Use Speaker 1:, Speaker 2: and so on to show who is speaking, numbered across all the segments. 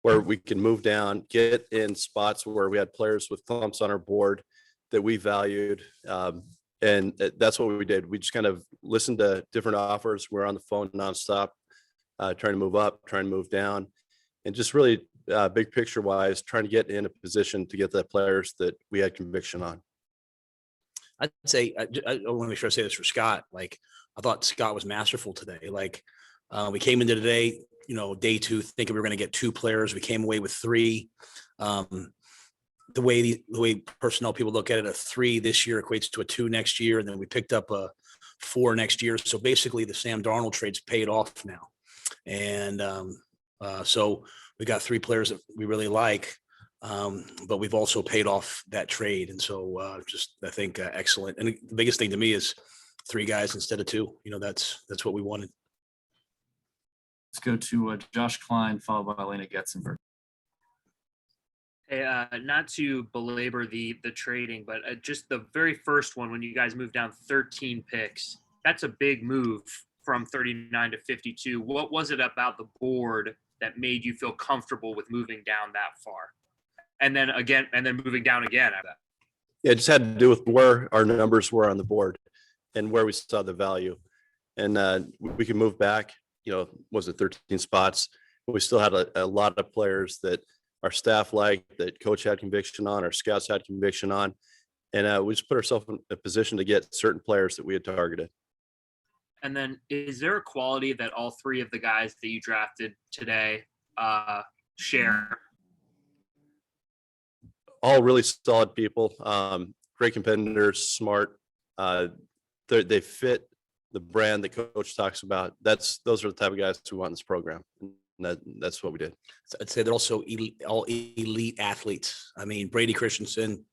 Speaker 1: where we can move down, get in spots where we had players with clumps on our board that we valued. And that's what we did. We just kind of listened to different offers. We're on the phone nonstop, trying to move up, trying to move down, and just really big picture wise, trying to get in a position to get the players that we had conviction on.
Speaker 2: I'd say I want to make sure I say this for Scott. Like, I thought Scott was masterful today. Like, we came into today, day 2, thinking we were going to get 2 players. We came away with 3. The way personnel people look at it, a 3 this year equates to a 2 next year, and then we picked up a 4 next year. So basically, the Sam Darnold trade's paid off now, and so we got 3 players that we really like, but we've also paid off that trade, and so I think excellent. And the biggest thing to me is 3 guys instead of 2. That's what we wanted.
Speaker 3: Let's go to Josh Klein, followed by Elena Getzenberg.
Speaker 4: Hey, not to belabor the trading, but just the very first one, when you guys moved down 13 picks, that's a big move from 39 to 52. What was it about the board that made you feel comfortable with moving down that far? And then moving down again after that?
Speaker 1: Yeah, it just had to do with where our numbers were on the board and where we saw the value. And we can move back, was it 13 spots? But we still had a lot of players that our staff liked, that coach had conviction on, our scouts had conviction on. And we just put ourselves in a position to get certain players that we had targeted.
Speaker 4: And then is there a quality that all 3 of the guys that you drafted today share?
Speaker 1: All really solid people, great competitors, smart. They fit the brand that coach talks about. Those are the type of guys we want in this program. And that's what we did.
Speaker 2: I'd say they're also all elite athletes. I mean, Brady Christensen,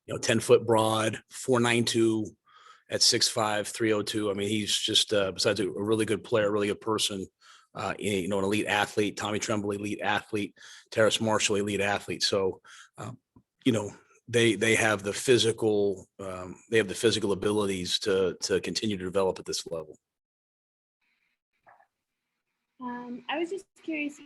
Speaker 2: 10-foot broad, 4.92 at 6'5", 302. I mean, he's just besides a really good player, really good person, an elite athlete. Tommy Tremble, elite athlete. Terrace Marshall, elite athlete. So, they have the physical abilities to continue to develop at this level.
Speaker 5: I was just curious.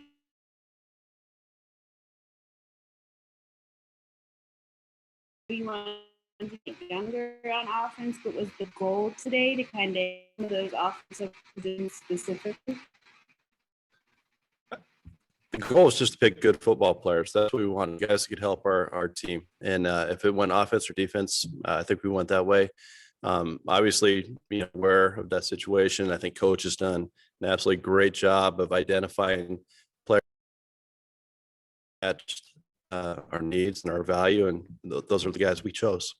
Speaker 5: You want to get younger on offense, but was the goal today to kind of those offensive positions specifically?
Speaker 1: The goal is just to pick good football players. That's what we want, guys who could help our team. And if it went offense or defense, I think we went that way. Obviously, aware of that situation. I think coach has done an absolutely great job of identifying players at our needs and our value, and those are the guys we chose.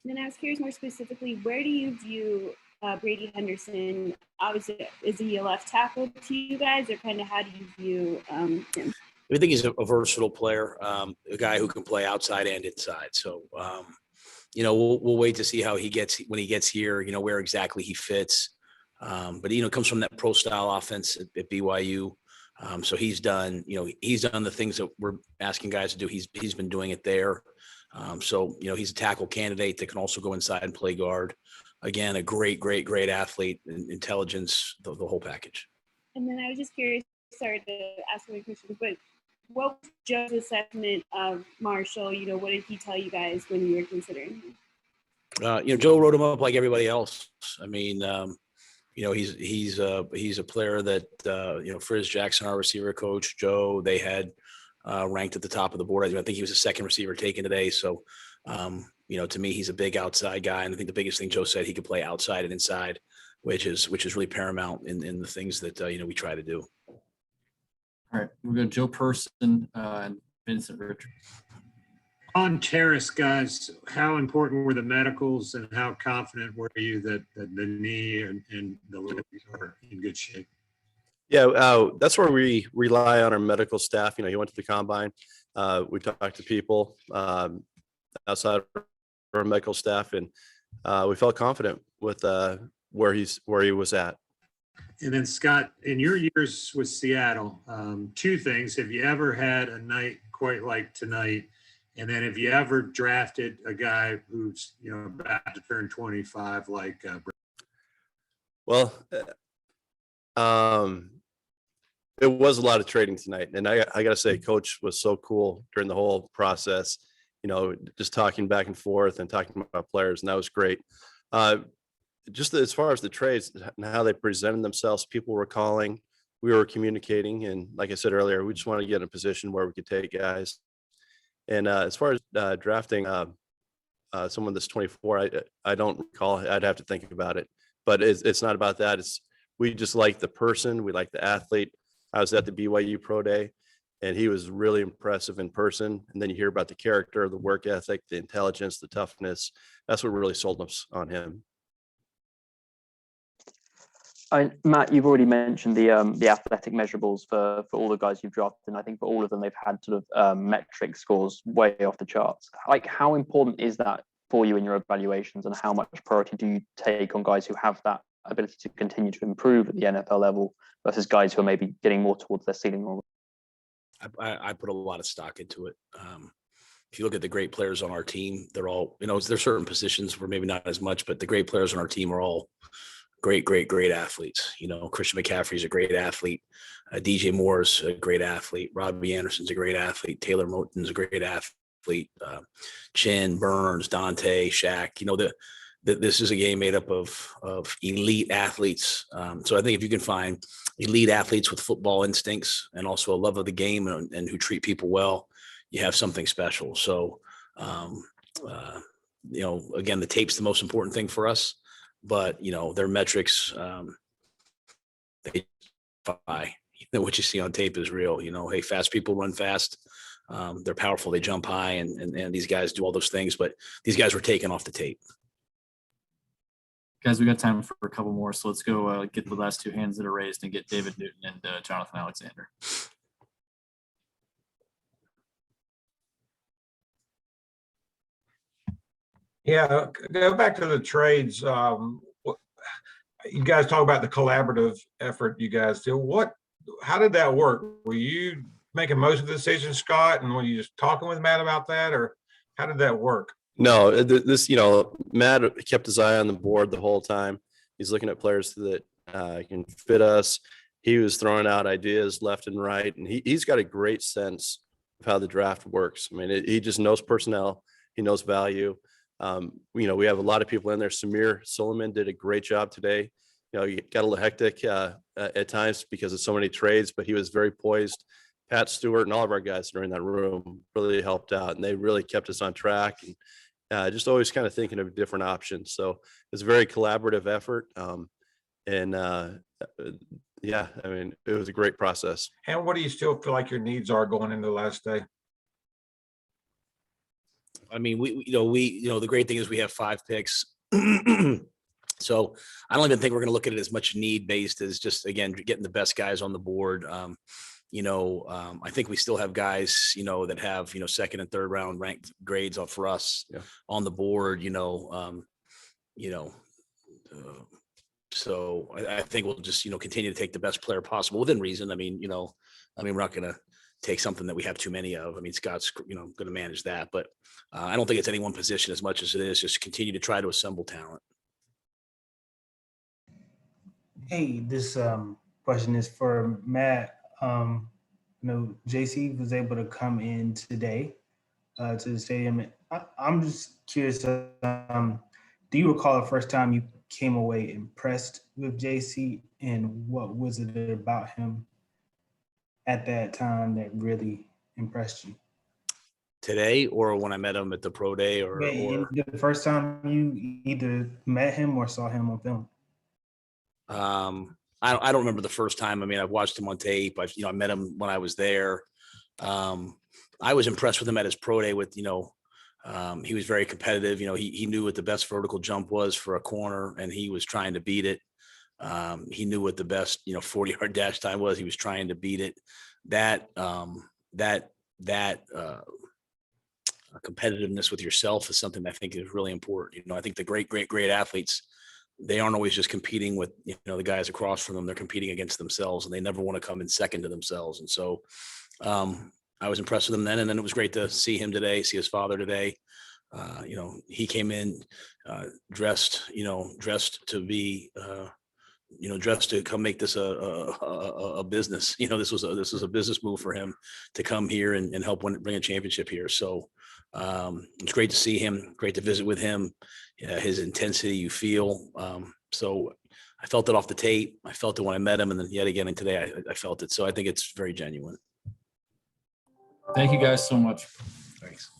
Speaker 5: And then I was curious more specifically, where do you view Brady Henderson? Obviously, is he a left tackle to you guys, or kind of how do you view him?
Speaker 2: I think he's a versatile player, a guy who can play outside and inside. So, we'll wait to see how he gets when he gets here. Where exactly he fits. But comes from that pro style offense at BYU. So he's done the things that we're asking guys to do. He's been doing it there. So he's a tackle candidate that can also go inside and play guard. Again, a great athlete, intelligence, the whole package.
Speaker 5: And then I was just curious, sorry to ask so many questions, but what was Joe's assessment of Marshall? What did he tell you guys when you were considering him?
Speaker 2: Joe wrote him up like everybody else. I mean, he's a player that Frizz Jackson, our receiver coach, Joe, they had ranked at the top of the board. I think he was the second receiver taken today. So, to me, he's a big outside guy, and I think the biggest thing Joe said, he could play outside and inside, which is really paramount in the things that we try to do.
Speaker 3: All right, we'll go Joe Person and Vincent Richard.
Speaker 6: On Terrace, guys, how important were the medicals, and how confident were you that the knee and the leg are in good shape?
Speaker 1: Yeah, that's where we rely on our medical staff. He went to the combine. We talked to people outside of our medical staff, and we felt confident with where he was at.
Speaker 6: And then Scott, in your years with Seattle, 2 things: have you ever had a night quite like tonight? And then have you ever drafted a guy who's about to turn 25 like?
Speaker 1: Well, it was a lot of trading tonight. And I got to say, coach was so cool during the whole process, just talking back and forth and talking about players. And that was great. Just as far as the trades and how they presented themselves, people were calling, we were communicating. And like I said earlier, we just want to get in a position where we could take guys. And as far as drafting someone that's 24, I don't recall. I'd have to think about it. But it's not about that. We just like the person. We like the athlete. I was at the BYU Pro Day, and he was really impressive in person. And then you hear about the character, the work ethic, the intelligence, the toughness. That's what really sold us on him.
Speaker 7: Matt, you've already mentioned the athletic measurables for all the guys you've drafted, and I think for all of them they've had sort of metric scores way off the charts. Like, how important is that for you in your evaluations, and how much priority do you take on guys who have that ability to continue to improve at the NFL level versus guys who are maybe getting more towards their ceiling already?
Speaker 2: I put a lot of stock into it. If you look at the great players on our team, they're all, there's certain positions where maybe not as much, but the great players on our team are all great athletes. Christian McCaffrey's a great athlete. DJ Moore's a great athlete. Robbie Anderson's a great athlete. Taylor Moton's a great athlete. Chin, Burns, Dante, Shaq. This is a game made up of elite athletes. So I think if you can find elite athletes with football instincts and also a love of the game and who treat people well, you have something special. So, again, the tape's the most important thing for us. But their metrics, they what you see on tape is real. Hey, fast people run fast. They're powerful. They jump high, and these guys do all those things. But these guys were taken off the tape.
Speaker 3: Guys, we got time for a couple more, so let's go get the last two hands that are raised and get David Newton and Jonathan Alexander.
Speaker 8: Yeah, go back to the trades. You guys talk about the collaborative effort you guys do. How did that work? Were you making most of the decisions, Scott, and were you just talking with Matt about that, or how did that work?
Speaker 1: No, Matt kept his eye on the board the whole time. He's looking at players that can fit us. He was throwing out ideas left and right, and he's got a great sense of how the draft works. I mean, he just knows personnel. He knows value. We have a lot of people in there. Samir Suleiman did a great job today. He got a little hectic at times because of so many trades, but he was very poised. Pat Stewart and all of our guys that are in that room really helped out, and they really kept us on track and just always kind of thinking of different options. So it's a very collaborative effort. It was a great process.
Speaker 8: And what do you still feel like your needs are going into the last day?
Speaker 2: I mean, the great thing is we have 5 picks. So I don't even think we're going to look at it as much need based as just, again, getting the best guys on the board. I think we still have guys, that have, second and third round ranked grades for us on the board, so I think we'll just, continue to take the best player possible within reason. I mean, we're not going to take something that we have too many of. I mean, Scott's, going to manage that, but I don't think it's any one position as much as it is just continue to try to assemble talent.
Speaker 9: Hey, this question is for Matt. JC was able to come in today to the stadium. I'm just curious, do you recall the first time you came away impressed with JC, and what was it about him at that time that really impressed you?
Speaker 2: Today, or when I met him at the pro day, or
Speaker 9: the first time you either met him or saw him on film?
Speaker 2: I don't remember the first time. I mean, I've watched him on tape. I met him when I was there. I was impressed with him at his pro day with, he was very competitive. He knew what the best vertical jump was for a corner, and he was trying to beat it. He knew what the best, 40-yard dash time was. He was trying to beat it. That competitiveness with yourself is something I think is really important. I think the great athletes, they aren't always just competing with, the guys across from them. They're competing against themselves, and they never want to come in second to themselves. And so I was impressed with him then. And then it was great to see him today, see his father today. He came in dressed to be, dressed to come make this a business. This was a business move for him to come here and help bring a championship here. So it's great to see him, great to visit with him. His intensity, you feel. So I felt it off the tape. I felt it when I met him, and then yet again and today I felt it. So I think it's very genuine.
Speaker 3: Thank you guys so much.
Speaker 2: Thanks.